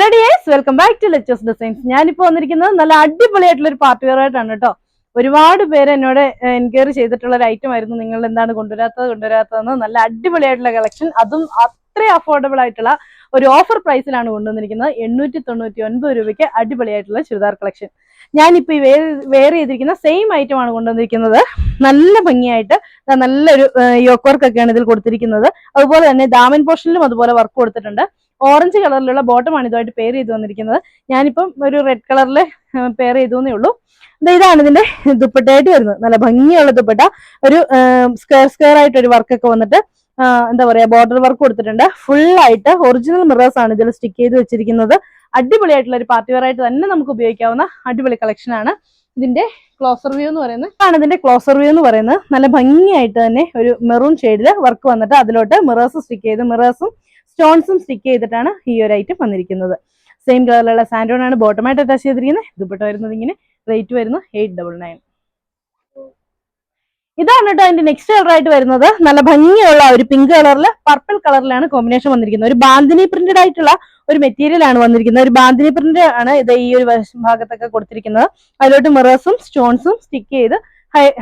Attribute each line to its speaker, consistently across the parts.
Speaker 1: Hello dears, welcome back to ലെച്ചേഴ്സ് designs. ഞാനിപ്പോൾ വന്നിരിക്കുന്നത് നല്ല അടിപൊളിയായിട്ടുള്ള ഒരു പാർട്ടി വെയർ ആയിട്ടാണ് കേട്ടോ. ഒരുപാട് പേര് എന്നോട് എൻക്വയറി ചെയ്തിട്ടുള്ള ഒരു ഐറ്റം ആയിരുന്നു, നിങ്ങൾ എന്താണ് കൊണ്ടുവരാത്തതെന്ന്. നല്ല അടിപൊളിയായിട്ടുള്ള കളക്ഷൻ, അതും അത്രയും അഫോർഡബിൾ ആയിട്ടുള്ള ഒരു ഓഫർ പ്രൈസിലാണ് കൊണ്ടുവന്നിരിക്കുന്നത്. 899 രൂപയ്ക്ക് അടിപൊളിയായിട്ടുള്ള ചുരിദാർ കളക്ഷൻ. ഞാനിപ്പോൾ ഈ വെയർ ചെയ്തിരിക്കുന്ന സെയിം ഐറ്റം ആണ് കൊണ്ടുവന്നിരിക്കുന്നത്. നല്ല ഭംഗിയായിട്ട് നല്ലൊരു യോക്ക് വർക്ക് ഒക്കെയാണ് ഇതിൽ കൊടുത്തിരിക്കുന്നത്. അതുപോലെ തന്നെ ദാമൻ പോർഷനിലും അതുപോലെ വർക്ക് കൊടുത്തിട്ടുണ്ട്. ഓറഞ്ച് കളറിലുള്ള ബോട്ടമാണ് ഇതുമായിട്ട് പെയർ ചെയ്ത് വന്നിരിക്കുന്നത്. ഞാനിപ്പം ഒരു റെഡ് കളറിൽ പെയർ ചെയ്തേ ഉള്ളൂ. ഇതാണ് ഇതിന്റെ ദുപ്പട്ടയായിട്ട് വരുന്നത്. നല്ല ഭംഗിയുള്ള ദുപ്പട്ട, ഒരു സ്ക്വയർ ആയിട്ട് ഒരു വർക്കൊക്കെ വന്നിട്ട് എന്താ പറയാ, ബോർഡർ വർക്ക് കൊടുത്തിട്ടുണ്ട്. ഫുൾ ആയിട്ട് ഒറിജിനൽ മിറേഴ്സ് ആണ് ഇതിൽ സ്റ്റിക്ക് ചെയ്ത് വെച്ചിരിക്കുന്നത്. അടിപൊളിയായിട്ടുള്ള ഒരു പാർട്ടി വെയർ ആയിട്ട് തന്നെ നമുക്ക് ഉപയോഗിക്കാവുന്ന അടിപൊളി കളക്ഷൻ ആണ്. ഇതിന്റെ ക്ലോസർ വ്യൂ എന്ന് പറയുന്നത് നല്ല ഭംഗിയായിട്ട് തന്നെ ഒരു മെറൂൺ ഷെയ്ഡില് വർക്ക് വന്നിട്ട് അതിലോട്ട് മിറേഴ്സും സ്റ്റോൺസും സ്റ്റിക്ക് ചെയ്തിട്ടാണ് ഈ ഒരു ഐറ്റം വന്നിരിക്കുന്നത്. സെയിം കളറിലുള്ള സാൻഡോൺ ആണ് ബോട്ടമായിട്ട് അറ്റാച്ച് ചെയ്തിരിക്കുന്നത്. ദുപ്പട്ട വരുന്നത് ഇങ്ങനെ. റേറ്റ് വരുന്നത് 899. ഇതാണ് കേട്ടോ അതിന്റെ നെക്സ്റ്റ് കളർ ആയിട്ട് വരുന്നത്. നല്ല ഭംഗിയുള്ള ഒരു പിങ്ക് കളറിൽ പർപ്പിൾ കളറിലാണ് കോമ്പിനേഷൻ വന്നിരിക്കുന്നത്. ഒരു ബാന്തിനി പ്രിന്റഡ് ആയിട്ടുള്ള ഒരു മെറ്റീരിയൽ ആണ് വന്നിരിക്കുന്നത്. ഒരു ബാന്തിനി പ്രിന്റ് ആണ് ഇത് ഈ ഒരു ഭാഗത്തൊക്കെ കൊടുത്തിരിക്കുന്നത്. അതിലോട്ട് മിറേഴ്സും സ്റ്റോൺസും സ്റ്റിക്ക് ചെയ്ത്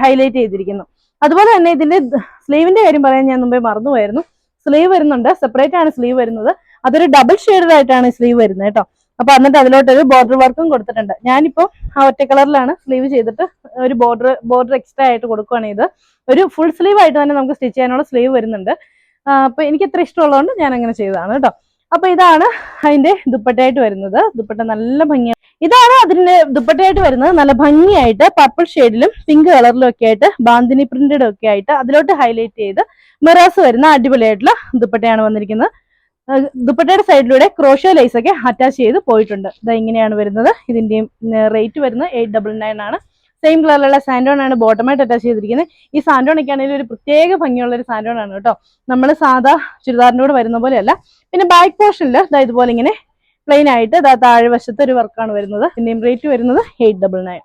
Speaker 1: ഹൈലൈറ്റ് ചെയ്തിരിക്കുന്നു. അതുപോലെ തന്നെ ഇതിന്റെ സ്ലീവിന്റെ കാര്യം പറയാൻ ഞാൻ മുമ്പേ മറന്നുപോയായിരുന്നു. സ്ലീവ് വരുന്നുണ്ട്, സെപ്പറേറ്റ് ആണ് സ്ലീവ് വരുന്നത്. അതൊരു ഡബിൾ ഷെയ്ഡഡ് ആയിട്ടാണ് സ്ലീവ് വരുന്നത് കേട്ടോ. അപ്പൊ എന്നിട്ട് അതിലോട്ടൊരു ബോർഡർ വർക്കും കൊടുത്തിട്ടുണ്ട്. ഞാനിപ്പോ ആ ഒറ്റ കളറിലാണ് സ്ലീവ് ചെയ്തിട്ട് ഒരു ബോർഡർ എക്സ്ട്രാ ആയിട്ട് കൊടുക്കുകയാണ്. ഇത് ഒരു ഫുൾ സ്ലീവ് ആയിട്ട് തന്നെ നമുക്ക് സ്റ്റിച്ച് ചെയ്യാനുള്ള സ്ലീവ് വരുന്നുണ്ട്. അപ്പൊ എനിക്ക് ഇത്ര ഇഷ്ടമുള്ളതുകൊണ്ട് ഞാൻ അങ്ങനെ ചെയ്തതാണ് കേട്ടോ. അപ്പൊ ഇതാണ് അതിന്റെ ദുപ്പട്ടയായിട്ട് വരുന്നത്. ദുപ്പട്ട നല്ല ഭംഗിയാണ്. ഇതാണ് അതിന്റെ ദുപ്പട്ടയായിട്ട് വരുന്നത്. നല്ല ഭംഗിയായിട്ട് പർപ്പിൾ ഷെയ്ഡിലും പിങ്ക് കളറിലും ഒക്കെ ആയിട്ട് ബാന്തിനി പ്രിന്റഡ് ഒക്കെ ആയിട്ട് അതിലോട്ട് ഹൈലൈറ്റ് ചെയ്ത് മിറേഴ്സ് വരുന്ന അടിപൊളിയായിട്ടുള്ള ദുപ്പട്ടയാണ് വന്നിരിക്കുന്നത്. ദുപ്പട്ടയുടെ സൈഡിലൂടെ ക്രോഷ്യോ ലൈസ് ഒക്കെ അറ്റാച്ച് ചെയ്ത് പോയിട്ടുണ്ട്. ഇത് ഇങ്ങനെയാണ് വരുന്നത്. ഇതിന്റെയും റേറ്റ് വരുന്നത് 899 ആണ്. സെയിം കളറിലുള്ള സാൻഡോൺ ആണ് ബോട്ടമായിട്ട് അറ്റാച്ച് ചെയ്തിരിക്കുന്നത്. ഈ സാൻഡോൺ ഒക്കെ ആണെങ്കിൽ ഒരു പ്രത്യേക ഭംഗിയുള്ള ഒരു സാൻഡോൺ ആണ് കേട്ടോ. നമ്മൾ സാധാ ചുരിദാറിന്റെ കൂടെ വരുന്ന പോലെയല്ല. പിന്നെ ബാക്ക് പോർഷനിൽ ഇതുപോലെ ഇങ്ങനെ പ്ലെയിൻ ആയിട്ട് താഴെ വശത്ത് ഒരു വർക്കാണ് വരുന്നത്. ഇതിന്റെയും റേറ്റ് വരുന്നത് 899.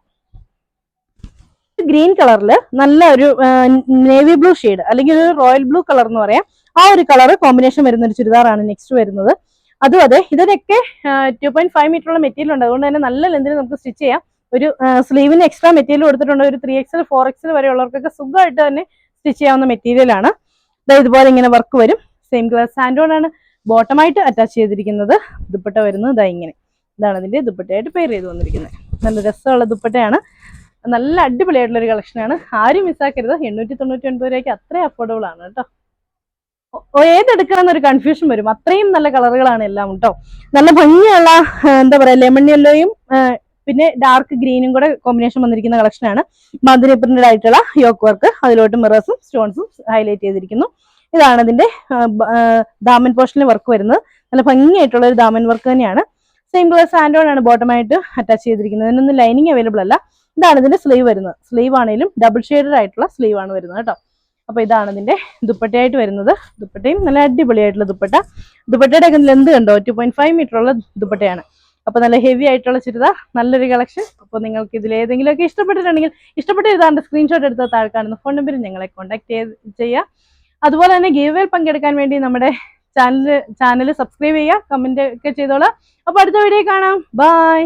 Speaker 1: ഗ്രീൻ കളറില് നല്ല ഒരു നേവി ബ്ലൂ ഷെയ്ഡ് അല്ലെങ്കിൽ ഒരു റോയൽ ബ്ലൂ കളർ എന്ന് പറയാം. ആ ഒരു കളർ കോമ്പിനേഷൻ വരുന്ന ഒരു ചുരിദാറാണ് നെക്സ്റ്റ് വരുന്നത്. അതും അതെ, ഇതിനൊക്കെ 2.5 മീറ്ററുള്ള മെറ്റീരിയൽ ഉണ്ട്. അതുകൊണ്ട് തന്നെ നല്ല ലെന്തിന് നമുക്ക് സ്റ്റിച്ച് ചെയ്യാം. ഒരു സ്ലീവിന് എക്സ്ട്രാ മെറ്റീരിയൽ കൊടുത്തിട്ടുണ്ട്. ഒരു 3XL 4XL വരെയുള്ളവർക്കൊക്കെ സുഖമായിട്ട് തന്നെ സ്റ്റിച്ച് ചെയ്യാവുന്ന മെറ്റീരിയൽ ആണ്. ഇതുപോലെ ഇങ്ങനെ വർക്ക് വരും. സെയിം കളർ സാൻഡോൺ ആണ് ബോട്ടമായിട്ട് അറ്റാച്ച് ചെയ്തിരിക്കുന്നത്. ദുപ്പട്ട വരുന്നത് ഇങ്ങനെ. ഇതാണ് അതിന്റെ ദുപ്പട്ടയായിട്ട് പെയർ ചെയ്ത് വന്നിരിക്കുന്നത്. നല്ല രസമുള്ള ദുപ്പട്ടയാണ്. നല്ല അടിപൊളിയായിട്ടുള്ള ഒരു കളക്ഷനാണ്. ആരും മിസ്സാക്കരുത്. 899 രൂപയ്ക്ക് അത്രയും അഫോർഡബിൾ ആണ് കേട്ടോ. ഏതെടുക്കണം എന്നൊരു കൺഫ്യൂഷൻ വരും. അത്രയും നല്ല കളറുകളാണ് എല്ലാം കേട്ടോ. നല്ല ഭംഗിയുള്ള എന്താ പറയാ, ലെമൺ യെല്ലോയും പിന്നെ ഡാർക്ക് ഗ്രീനും കൂടെ കോമ്പിനേഷൻ വന്നിരിക്കുന്ന കളക്ഷനാണ്. ബാന്തിനി പ്രിന്റഡ് ആയിട്ടുള്ള യോക്ക് വർക്ക്, അതിലോട്ട് മിറേഴ്സും സ്റ്റോൺസും ഹൈലൈറ്റ് ചെയ്തിരിക്കുന്നു. ഇതാണ് അതിന്റെ ദാമൻ പോർഷനിൽ വർക്ക് വരുന്നത്. നല്ല ഭംഗിയായിട്ടുള്ള ഒരു ദാമൻ വർക്ക് തന്നെയാണ്. സെയിം കളർ സാൻഡോൺ ആണ് ബോട്ടമായിട്ട് അറ്റാച്ച് ചെയ്തിരിക്കുന്നത്. ഇതിനൊന്നും ലൈനിങ് അവൈലബിൾ അല്ല. ഇതാണ് ഇതിന്റെ സ്ലീവ് വരുന്നത്. സ്ലീവ് ആണെങ്കിലും ഡബിൾ ഷെയ്ഡഡ് ആയിട്ടുള്ള സ്ലീവ് ആണ് വരുന്നത് കേട്ടോ. അപ്പൊ ഇതാണ് ഇതിന്റെ ദുപ്പട്ടയായിട്ട് വരുന്നത്. ദുപ്പട്ടയും നല്ല അടിപൊളിയായിട്ടുള്ള ദുപ്പട്ടയുടെ ഒക്കെ ലെന്ത് കണ്ടോ, 2.5 മീറ്റർ ഉള്ള ദുപ്പട്ടയാണ്. അപ്പൊ നല്ല ഹെവി ആയിട്ടുള്ള ചുരിദാർ, നല്ലൊരു കളക്ഷൻ. അപ്പോൾ നിങ്ങൾക്ക് ഇതിൽ ഏതെങ്കിലുമൊക്കെ ഇഷ്ടപ്പെട്ടിട്ടുണ്ടെങ്കിൽ ഇതാണ്ട് സ്ക്രീൻഷോട്ട് എടുത്ത് താഴെ കാണുന്ന ഫോൺ നമ്പറിൽ ഞങ്ങളെ കോൺടാക്ട് ചെയ്യുക. അതുപോലെ തന്നെ ഗീവ് പങ്കെടുക്കാൻ വേണ്ടി നമ്മുടെ ചാനൽ സബ്സ്ക്രൈബ് ചെയ്യുക, കമന്റ് ഒക്കെ ചെയ്തോളാം. അപ്പൊ അടുത്ത വീഡിയോ കാണാം. ബൈ.